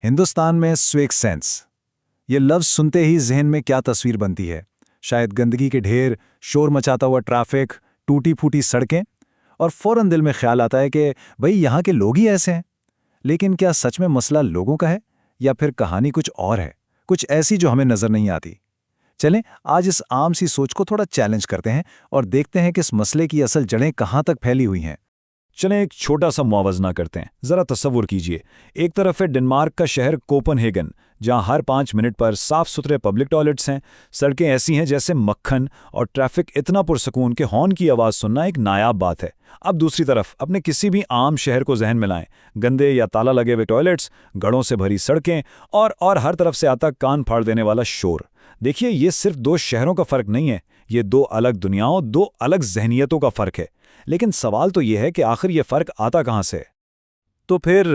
हिंदुस्तान में स्वेक सेंस, ये लफ्ज़ सुनते ही जहन में क्या तस्वीर बनती है? शायद गंदगी के ढेर, शोर मचाता हुआ ट्रैफिक, टूटी फूटी सड़कें, और फौरन दिल में ख्याल आता है कि भाई यहाँ के लोग ही ऐसे हैं। लेकिन क्या सच में मसला लोगों का है, या फिर कहानी कुछ और है, कुछ ऐसी जो हमें नजर नहीं आती? चलें आज इस आम सी सोच को थोड़ा चैलेंज करते हैं और देखते हैं कि इस मसले की असल जड़ें कहाँ तक फैली हुई हैं। चलें एक छोटा सा मुआवजना करते हैं। जरा तसव्वुर कीजिए, एक तरफ है डेनमार्क का शहर कोपनहेगन, जहां हर 5 मिनट पर साफ सुथरे पब्लिक टॉयलेट्स हैं, सड़कें ऐसी हैं जैसे मक्खन, और ट्रैफिक इतना पुरसकून कि हॉर्न की आवाज़ सुनना एक नायाब बात है। अब दूसरी तरफ अपने किसी भी आम शहर को जहन में लाएं, गंदे या ताला लगे हुए टॉयलेट्स, गड़ों से भरी सड़कें, और हर तरफ से आता कान फाड़ देने वाला शोर। देखिए, ये सिर्फ 2 शहरों का फर्क नहीं है, ये 2 अलग दुनियाओं, 2 अलग जहनियतों का फर्क है। लेकिन सवाल तो यह है कि आखिर ये फर्क आता कहां से? तो फिर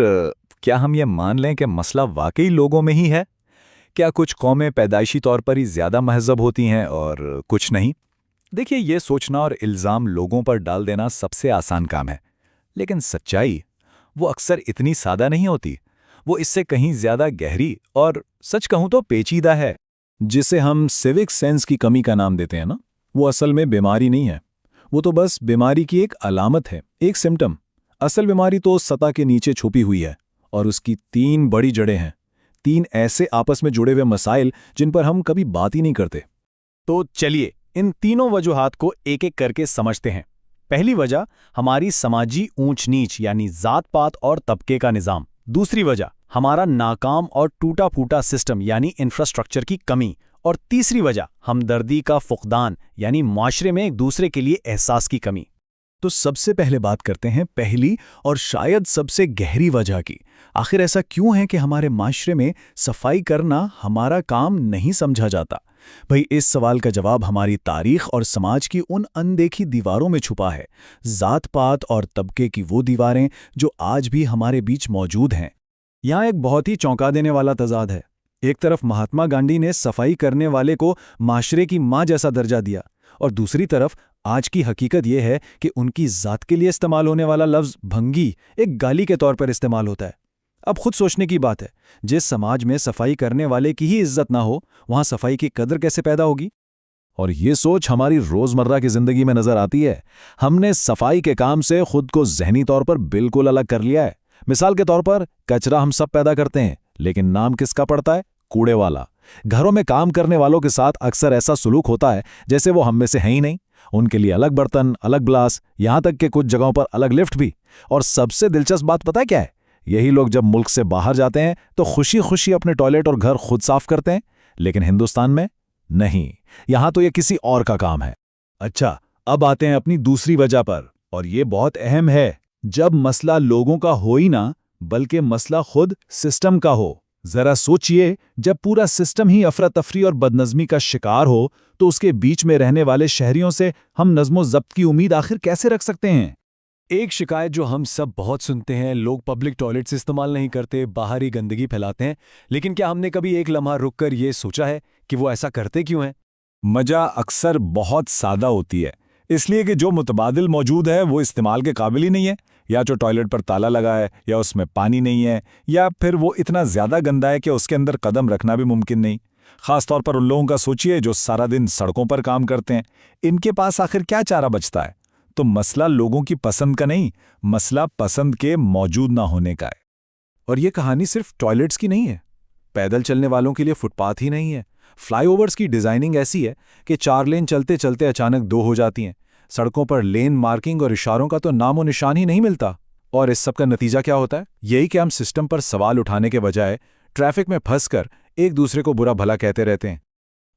क्या हम ये मान लें कि मसला वाकई लोगों में ही है? क्या कुछ कौमें पैदाइशी तौर पर ही ज्यादा महज़ब होती हैं और कुछ नहीं? देखिए, ये सोचना और इल्ज़ाम लोगों पर डाल देना सबसे आसान काम है, लेकिन सच्चाई वो अक्सर इतनी सादा नहीं होती। वो इससे कहीं ज्यादा गहरी और, सच कहूं तो, पेचीदा है। जिसे हम सिविक सेंस की कमी का नाम देते हैं ना, वो असल में बीमारी नहीं है। वो तो बस बीमारी की एक अलामत है, एक सिम्टम। असल बीमारी तो सतह के नीचे छुपी हुई है, और उसकी 3 बड़ी जड़ें हैं। 3 ऐसे आपस में जुड़े हुए मसाइल जिन पर हम कभी बात ही नहीं करते। तो चलिए इन तीनों वजूहात को एक एक करके समझते हैं। पहली वजह हमारी समाजी ऊंच नीच यानी जात पात और तबके का निजाम। दूसरी वजह हमारा नाकाम और टूटा फूटा सिस्टम यानी इंफ्रास्ट्रक्चर की कमी। और तीसरी वजह हमदर्दी का फुकदान यानी माशरे में एक दूसरे के लिए एहसास की कमी। तो सबसे पहले बात करते हैं पहली और शायद सबसे गहरी वजह की। आखिर ऐसा क्यों है कि हमारे माशरे में सफाई करना हमारा काम नहीं समझा जाता? भाई, इस सवाल का जवाब हमारी तारीख और समाज की उन अनदेखी दीवारों में छुपा है। जात पात और तबके की वो दीवारें जो आज भी हमारे बीच मौजूद हैं। यहाँ एक बहुत ही चौंका देने वाला तजाद है। एक तरफ महात्मा गांधी ने सफाई करने वाले को माशरे की मां जैसा दर्जा दिया, और दूसरी तरफ आज की हकीकत यह है कि उनकी जात के लिए इस्तेमाल होने वाला लफ्ज़ भंगी एक गाली के तौर पर इस्तेमाल होता है। अब खुद सोचने की बात है, जिस समाज में सफाई करने वाले की ही इज्जत ना हो, वहां सफाई की कदर कैसे पैदा होगी? और ये सोच हमारी रोजमर्रा की जिंदगी में नजर आती है। हमने सफाई के काम से खुद को जहनी तौर पर बिल्कुल अलग कर लिया है। मिसाल के तौर पर, कचरा हम सब पैदा करते हैं, लेकिन नाम किसका पड़ता है? कूड़े वाला। घरों में काम करने वालों के साथ अक्सर ऐसा सुलूक होता है जैसे वो हम में से हैं ही नहीं। उनके लिए अलग बर्तन, अलग ग्लास, यहां तक कि कुछ जगहों पर अलग लिफ्ट भी। और सबसे दिलचस्प बात पता है क्या है? यही लोग जब मुल्क से बाहर जाते हैं तो खुशी खुशी अपने टॉयलेट और घर खुद साफ करते हैं, लेकिन हिंदुस्तान में नहीं। यहां तो यह किसी और का काम है। अच्छा, अब आते हैं अपनी दूसरी वजह पर, और ये बहुत अहम है। जब मसला लोगों का हो ही ना, बल्कि मसला खुद सिस्टम का हो। जरा सोचिए, जब पूरा सिस्टम ही अफरा तफरी और बदनज़मी का शिकार हो, तो उसके बीच में रहने वाले शहरियों से हम नज़्मो ज़ब्त की उम्मीद आखिर कैसे रख सकते हैं? एक शिकायत जो हम सब बहुत सुनते हैं, लोग पब्लिक टॉयलेट्स इस्तेमाल नहीं करते, बाहर ही गंदगी फैलाते हैं। लेकिन क्या हमने कभी एक लम्हा रुककर ये सोचा है कि वो ऐसा करते क्यों हैं? मजा अक्सर बहुत सादा होती है, इसलिए कि जो मुतबादिल मौजूद है वो इस्तेमाल के काबिल ही नहीं है, या जो टॉयलेट पर ताला लगा है, या उसमें पानी नहीं है, या फिर वो इतना ज़्यादा गंदा है कि उसके अंदर कदम रखना भी मुमकिन नहीं। ख़ासतौर पर उन लोगों का सोचिए जो सारा दिन सड़कों पर काम करते हैं। इनके पास आखिर क्या चारा बचता है? तो मसला लोगों की पसंद का नहीं, मसला पसंद के मौजूद ना होने का है। और ये कहानी सिर्फ टॉयलेट्स की नहीं है। पैदल चलने वालों के लिए फुटपाथ ही नहीं है। फ्लाईओवर्स की डिजाइनिंग ऐसी है कि 4 लेन चलते चलते अचानक 2 हो जाती हैं। सड़कों पर लेन मार्किंग और इशारों का तो नामो निशान ही नहीं मिलता। और इस सब का नतीजा क्या होता है? यही कि हम सिस्टम पर सवाल उठाने के बजाय ट्रैफिक में फंसकर एक दूसरे को बुरा भला कहते रहते हैं।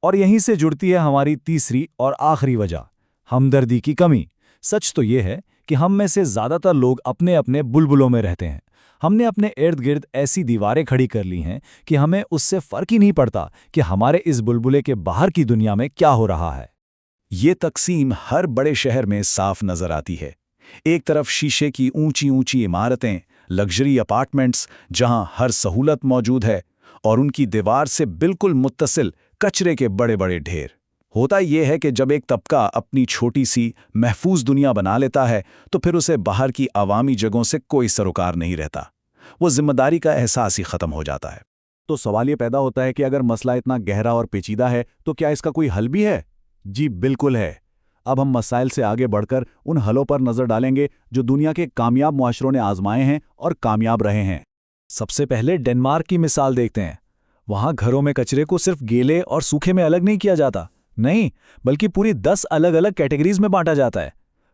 और यहीं से जुड़ती है हमारी तीसरी और आखिरी वजह, हमदर्दी की कमी। सच तो यह है कि हम में से ज्यादातर लोग अपने अपने बुलबुलों में रहते हैं। हमने अपने इर्द गिर्द ऐसी दीवारें खड़ी कर ली हैं कि हमें उससे फर्क ही नहीं पड़ता कि हमारे इस बुलबुले के बाहर की दुनिया में क्या हो रहा है। ये तकसीम हर बड़े शहर में साफ नजर आती है। एक तरफ शीशे की ऊंची ऊंची इमारतें, लग्जरी अपार्टमेंट्स जहां हर सहूलत मौजूद है, और उनकी दीवार से बिल्कुल मुत्तसिल कचरे के बड़े बड़े ढेर। होता यह है कि जब एक तबका अपनी छोटी सी महफूज दुनिया बना लेता है, तो फिर उसे बाहर की आवामी जगहों से कोई सरोकार नहीं रहता। वो जिम्मेदारी का एहसास ही खत्म हो जाता है। तो सवाल ये पैदा होता है कि अगर मसला इतना गहरा और पेचीदा है तो क्या इसका कोई हल भी है? जी बिल्कुल है। अब हम मसाइल से आगे बढ़कर उन हलों पर नजर डालेंगे जो दुनिया के कामयाब मुआशरों ने आजमाए हैं और कामयाब रहे हैं। सबसे पहले डेनमार्क की मिसाल देखते हैं। वहां घरों में कचरे को सिर्फ गीले और सूखे में अलग नहीं किया जाता, नहीं, बल्कि पूरी 10 अलग अलग कैटेगरीज में बांटा जाता है।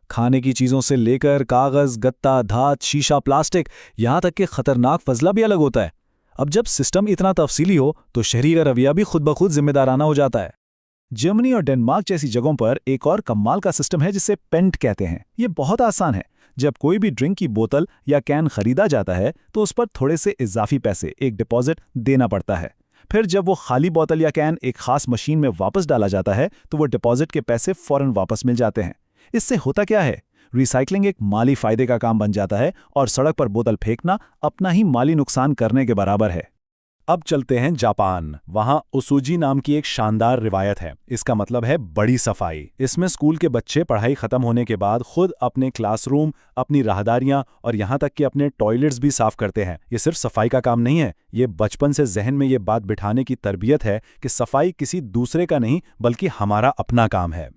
खाने की चीजों से लेकर कागज, गत्ता, धात, शीशा, प्लास्टिक, यहां तक कि खतरनाक फजला भी अलग होता है। अब जब सिस्टम इतना तफसीली हो तो शहरी का रवैया भी खुद ब खुद जिम्मेदाराना हो जाता है। जर्मनी और डेनमार्क जैसी जगहों पर एक और कमाल का सिस्टम है जिसे पेंट कहते हैं। ये बहुत आसान है। जब कोई भी ड्रिंक की बोतल या कैन खरीदा जाता है तो उस पर थोड़े से इजाफी पैसे, एक डिपॉजिट देना पड़ता है। फिर जब वो खाली बोतल या कैन एक खास मशीन में वापस डाला जाता है तो वो डिपॉजिट के पैसे फौरन वापस मिल जाते हैं। इससे होता क्या है? रिसाइकलिंग एक माली फायदे का काम बन जाता है और सड़क पर बोतल फेंकना अपना ही माली नुकसान करने के बराबर है। अब चलते हैं जापान। वहां ओसुजी नाम की एक शानदार रिवायत है। इसका मतलब है बड़ी सफाई। इसमें स्कूल के बच्चे पढ़ाई खत्म होने के बाद खुद अपने क्लासरूम, अपनी राहदारियां और यहां तक कि अपने टॉयलेट्स भी साफ करते हैं। ये सिर्फ सफाई का काम नहीं है, ये बचपन से जहन में ये बात बिठाने की तरबियत है कि सफाई किसी दूसरे का नहीं बल्कि हमारा अपना काम है।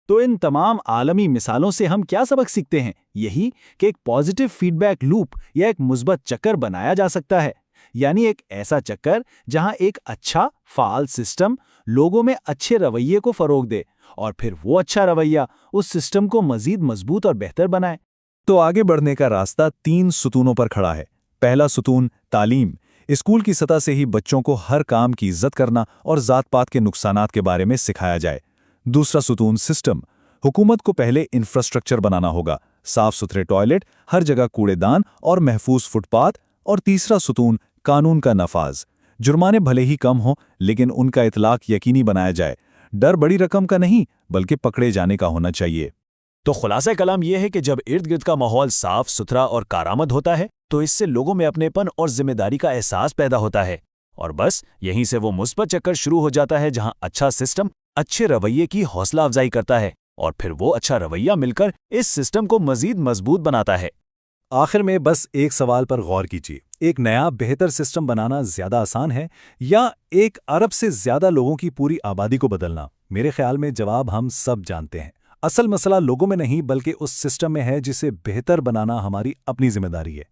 तो इन तमाम आलमी मिसालों से हम क्या सबक सीखते हैं? यही कि एक पॉजिटिव फीडबैक लूप या एक मुस्बत चक्कर बनाया जा सकता है, यानी एक ऐसा चक्कर जहां एक अच्छा फाल सिस्टम लोगों में अच्छे रवैये को फरोग दे और फिर वो अच्छा रवैया उस सिस्टम को मजीद मजबूत और बेहतर बनाए। तो आगे बढ़ने का रास्ता 3 सुतूनों पर खड़ा है। पहला सुतून तालीम। स्कूल की सतह से ही बच्चों को हर काम की इज्जत करना और जात-पात के नुकसानात के बारे में सिखाया जाए। दूसरा सुतून सिस्टम। हुकूमत को पहले इंफ्रास्ट्रक्चर बनाना होगा, साफ सुथरे टॉयलेट, हर जगह कूड़ेदान और महफूज फुटपाथ। और तीसरा सुतून कानून का नफाज। जुर्माने भले ही कम हों लेकिन उनका इतलाक यकीनी बनाया जाए। डर बड़ी रकम का नहीं बल्कि पकड़े जाने का होना चाहिए। तो खुलासा कलाम यह है कि जब इर्द गिर्द का माहौल साफ सुथरा और कारामद होता है तो इससे लोगों में अपनेपन और जिम्मेदारी का एहसास पैदा होता है और बस यहीं से वो मुस्बत चक्कर शुरू हो जाता है जहां अच्छा सिस्टम अच्छे रवैये की हौसला अफजाई करता है और फिर वो अच्छा रवैया मिलकर इस सिस्टम को मजीद मजबूत बनाता है। आखिर में बस एक सवाल पर गौर कीजिए, एक नया बेहतर सिस्टम बनाना ज्यादा आसान है या 1 अरब से ज्यादा लोगों की पूरी आबादी को बदलना? मेरे ख्याल में जवाब हम सब जानते हैं। असल मसला लोगों में नहीं बल्कि उस सिस्टम में है जिसे बेहतर बनाना हमारी अपनी जिम्मेदारी है।